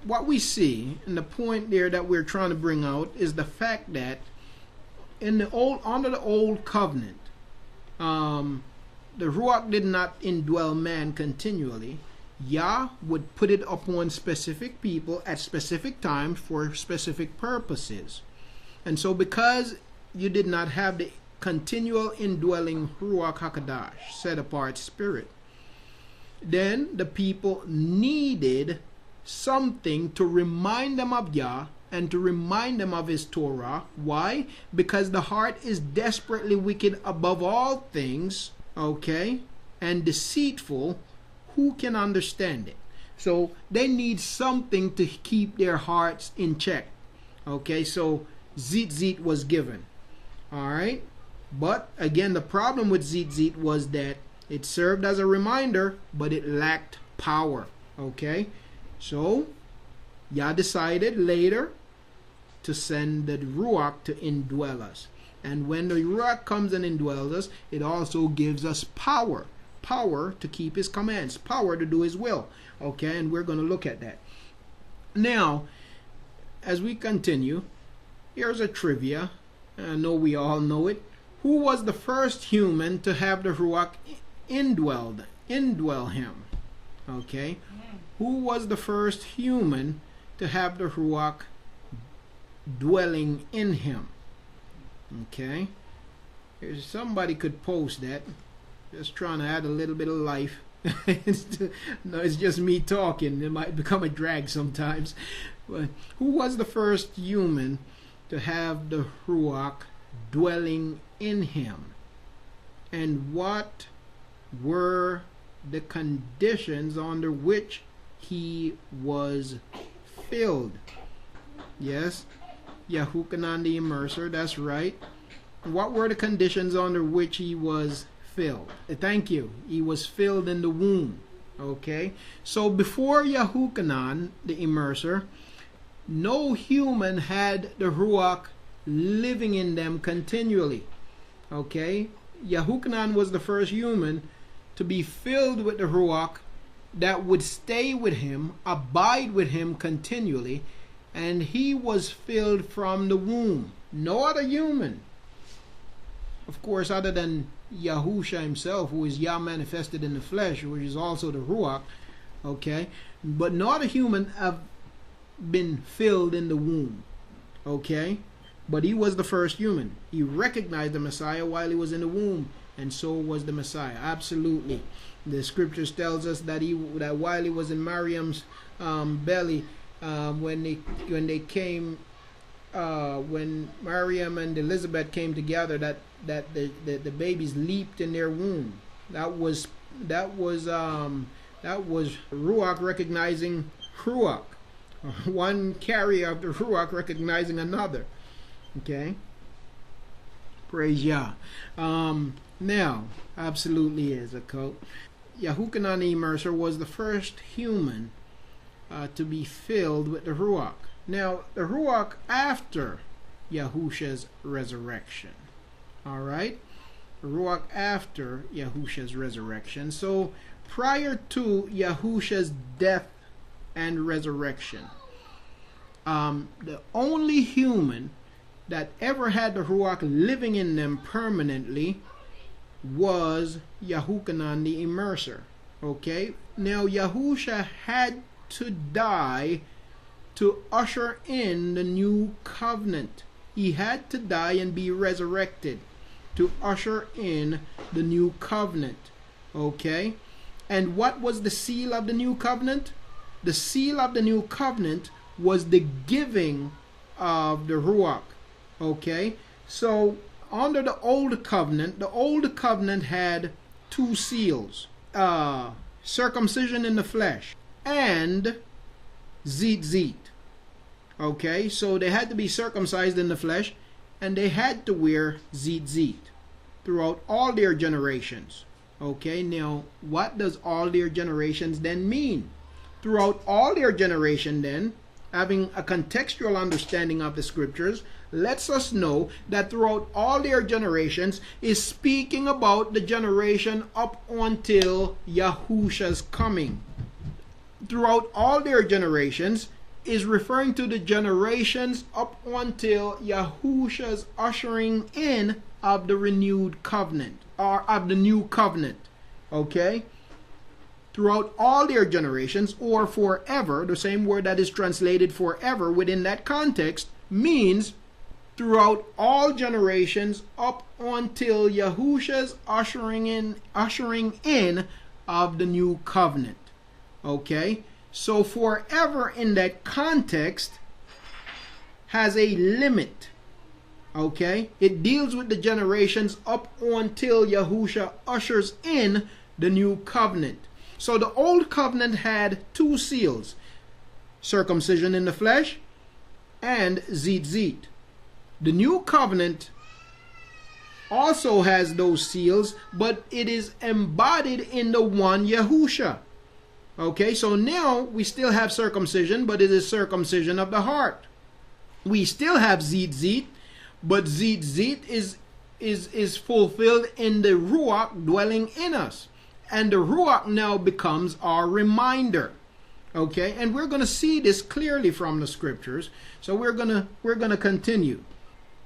what we see, and the point there that we're trying to bring out, is the fact that under the old covenant, the Ruach did not indwell man continually. Yah would put it upon specific people at specific times for specific purposes. And so because you did not have the continual indwelling Ruach HaKadosh, set apart spirit, then the people needed something to remind them of Yah and to remind them of his Torah. Why? Because the heart is desperately wicked above all things, okay, and deceitful. Who can understand it? So they need something to keep their hearts in check. Okay, so Tzitzit was given. Alright, but again, the problem with Tzitzit was that it served as a reminder, but it lacked power. Okay, so Yah decided later to send the Ruach to indwell us. And when the Ruach comes and indwells us, it also gives us power. Power to keep his commands, power to do his will. Okay, and we're going to look at that. Now, as we continue, here's a trivia. I know we all know it. Who was the first human to have the Ruach indwell him? Okay, who was the first human to have the Ruach dwelling in him? Okay, if somebody could post that. Just trying to add a little bit of life. No, it's just me talking. It might become a drag sometimes. But who was the first human to have the Ruach dwelling in him? And what were the conditions under which he was filled? Yes, Yahuchanan the Immerser, that's right. What were the conditions under which he was filled? Thank you. He was filled in the womb. Okay, so before Yahuchanan the Immerser, no human had the Ruach living in them continually. Okay, Yahuchanan was the first human to be filled with the Ruach that would stay with him, abide with him continually, and he was filled from the womb. No other human, of course, other than Yahusha himself, who is Yah manifested in the flesh, which is also the Ruach, okay, but not a human have been filled in the womb, okay, but he was the first human. He recognized the Messiah while he was in the womb, and so was the Messiah. Absolutely. The scriptures tells us that that while he was in Mariam's belly, when Mariam and Elizabeth came together, that the babies leaped in their womb. That was Ruach recognizing Ruach, one carrier of the Ruach recognizing another. Okay, praise Yah. Now, absolutely is a quote. Yahuchanan the Immerser was the first human to be filled with the Ruach. Now, the Ruach after Yahusha's resurrection. Alright? The Ruach after Yahusha's resurrection. So, prior to Yahusha's death and resurrection, the only human that ever had the Ruach living in them permanently was Yahuchanan the Immerser. Okay? Now, Yahusha had to die to usher in the new covenant. He had to die and be resurrected to usher in the new covenant. Okay? And what was the seal of the new covenant? The seal of the new covenant was the giving of the Ruach. Okay? So, under the old covenant had two seals. Circumcision in the flesh and Tzitzit. Okay, so they had to be circumcised in the flesh, and they had to wear Tzitzit throughout all their generations. Okay, now what does all their generations then mean? Throughout all their generation then, having a contextual understanding of the scriptures, lets us know that throughout all their generations is speaking about the generation up until Yahusha's coming. throughout all their generations is referring to the generations up until Yahusha's ushering in of the renewed covenant, or of the new covenant. Okay? Throughout all their generations, or forever, the same word that is translated forever within that context means throughout all generations up until Yahusha's ushering in of the new covenant. Okay? So forever in that context has a limit. Okay? It deals with the generations up until Yahusha ushers in the new covenant. So the old covenant had two seals: circumcision in the flesh and Tzitzit. The new covenant also has those seals, but it is embodied in the one Yahusha. Okay, so now we still have circumcision, but it is circumcision of the heart. We still have Tzitzit, but Tzitzit is fulfilled in the Ruach dwelling in us. And the Ruach now becomes our reminder. Okay, and we're going to see this clearly from the scriptures. So we're gonna continue.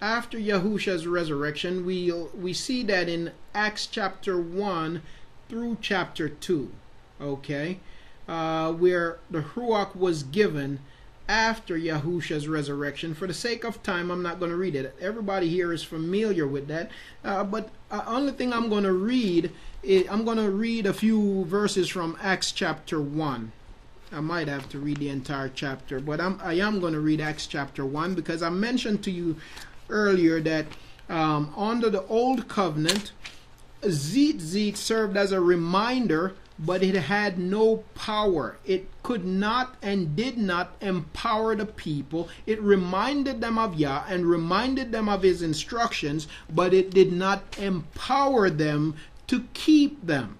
After Yahusha's resurrection, we see that in Acts chapter 1 through chapter 2. Okay, where the Ruach was given after Yahusha's resurrection. For the sake of time, I'm not going to read it. Everybody here is familiar with that. But only thing I'm going to read is, I'm going to read a few verses from Acts chapter 1. I might have to read the entire chapter, but I am going to read Acts chapter 1, because I mentioned to you earlier that under the old covenant, Tzitzit served as a reminder, but it had no power. It could not and did not empower the people. It reminded them of Yah and reminded them of his instructions, but it did not empower them to keep them.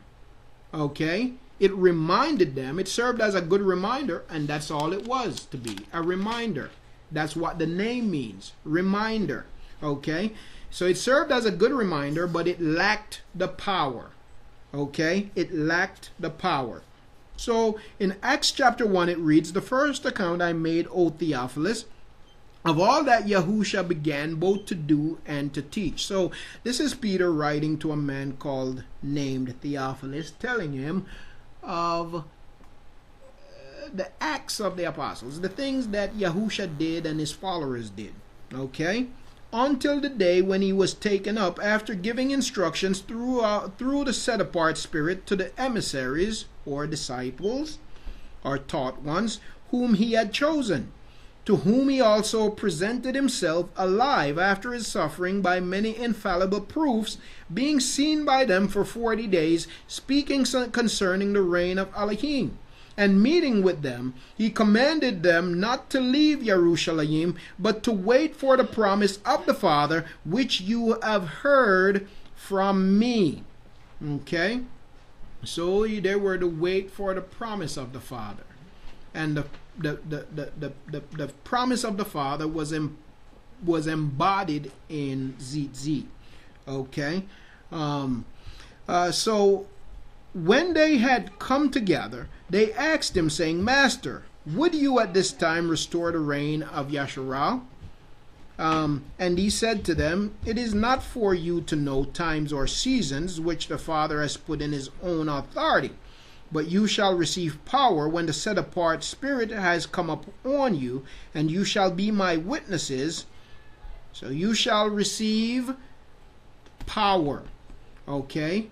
Okay? It reminded them. It served as a good reminder, and that's all it was to be, a reminder. That's what the name means, reminder. Okay? So it served as a good reminder, but it lacked the power. Okay? It lacked the power. So in Acts chapter 1 it reads, "The first account I made, O Theophilus, of all that Yahusha began both to do and to teach." So this is Peter writing to a man named Theophilus, telling him of the acts of the apostles, the things that Yahusha did and his followers did. Okay? Until the day when he was taken up, after giving instructions through the set-apart Spirit to the emissaries, or disciples, or taught ones, whom he had chosen, to whom he also presented himself alive after his suffering by many infallible proofs, being seen by them for 40 days, speaking concerning the reign of Elohim. And meeting with them, he commanded them not to leave Jerusalem, but to wait for the promise of the Father, which you have heard from me. Okay? So they were to wait for the promise of the Father. And the promise of the Father was embodied in Tzitzit. Okay? So when they had come together, they asked him, saying, "Master, would you at this time restore the reign of Yasharal?" And he said to them, "It is not for you to know times or seasons which the Father has put in his own authority, but you shall receive power when the set-apart Spirit has come upon you, and you shall be my witnesses." So you shall receive power. Okay?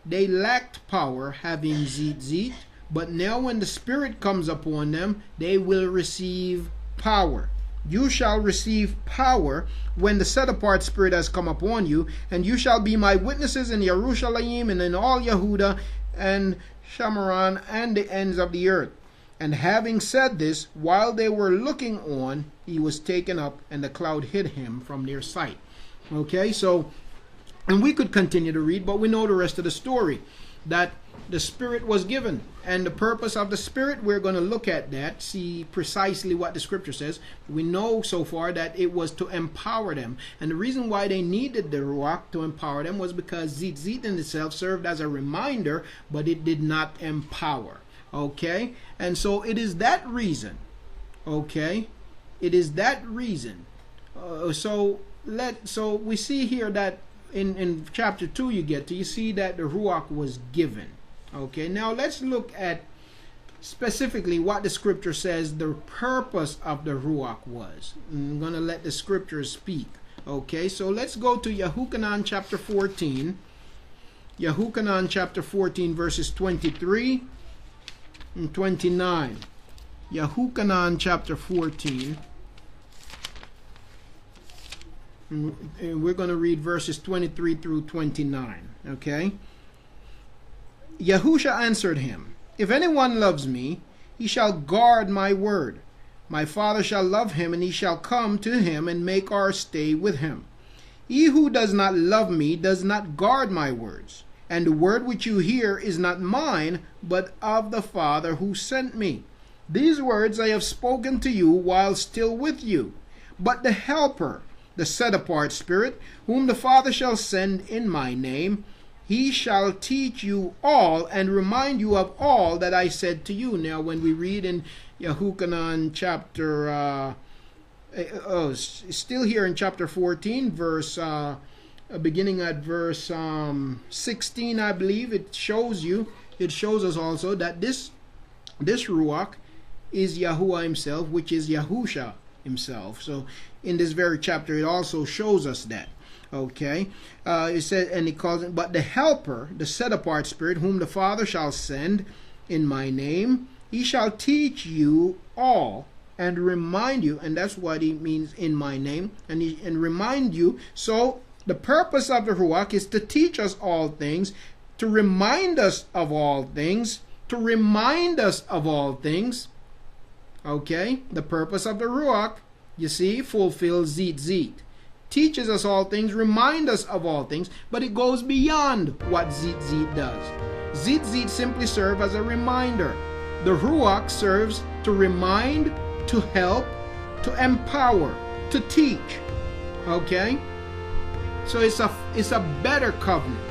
They lacked power, having Tzitzit, but now when the Spirit comes upon them, they will receive power. You shall receive power when the set-apart Spirit has come upon you, and you shall be my witnesses in Jerusalem and in all Yehuda and Shamaran and the ends of the earth. And having said this, while they were looking on, he was taken up, and the cloud hid him from their sight. Okay, so, and we could continue to read, but we know the rest of the story, that the Spirit was given. And the purpose of the Spirit, we're going to look at that, see precisely what the scripture says. We know so far that it was to empower them. And the reason why they needed the Ruach to empower them was because Tzitzit in itself served as a reminder, but it did not empower. Okay, and so it is that reason. Okay, it is that reason. So we see here that in chapter 2 you see that the Ruach was given. Okay, now let's look at specifically what the scripture says the purpose of the Ruach was. I'm going to let the scriptures speak. Okay, so let's go to Yahuchanan chapter 14. Yahuchanan chapter 14 verses 23 and 29. Yahuchanan chapter 14. And we're going to read verses 23 through 29. Okay? Yahusha answered him, "If anyone loves me, he shall guard my word. My Father shall love him, and he shall come to him and make our stay with him. He who does not love me does not guard my words. And the word which you hear is not mine, but of the Father who sent me. These words I have spoken to you while still with you. But the Helper, the set-apart Spirit, whom the Father shall send in my name, he shall teach you all and remind you of all that I said to you." Now, when we read in Yahuchanan chapter, still here in chapter 14, verse, beginning at verse 16, I believe, it shows us also that this Ruach is Yahuwah himself, which is Yahusha himself. So in this very chapter, it also shows us that. Okay, it said, and he calls it, "But the Helper, the set-apart Spirit, whom the Father shall send in my name, he shall teach you all and remind you," and that's what he means, in my name, and remind you. So the purpose of the Ruach is to teach us all things, to remind us of all things, to remind us of all things. Okay, the purpose of the Ruach, you see, fulfills Tzitzit. Teaches us all things, remind us of all things, but it goes beyond what Tzitzit does. Tzitzit simply serves as a reminder. The Ruach serves to remind, to help, to empower, to teach. Okay? So it's a better covenant.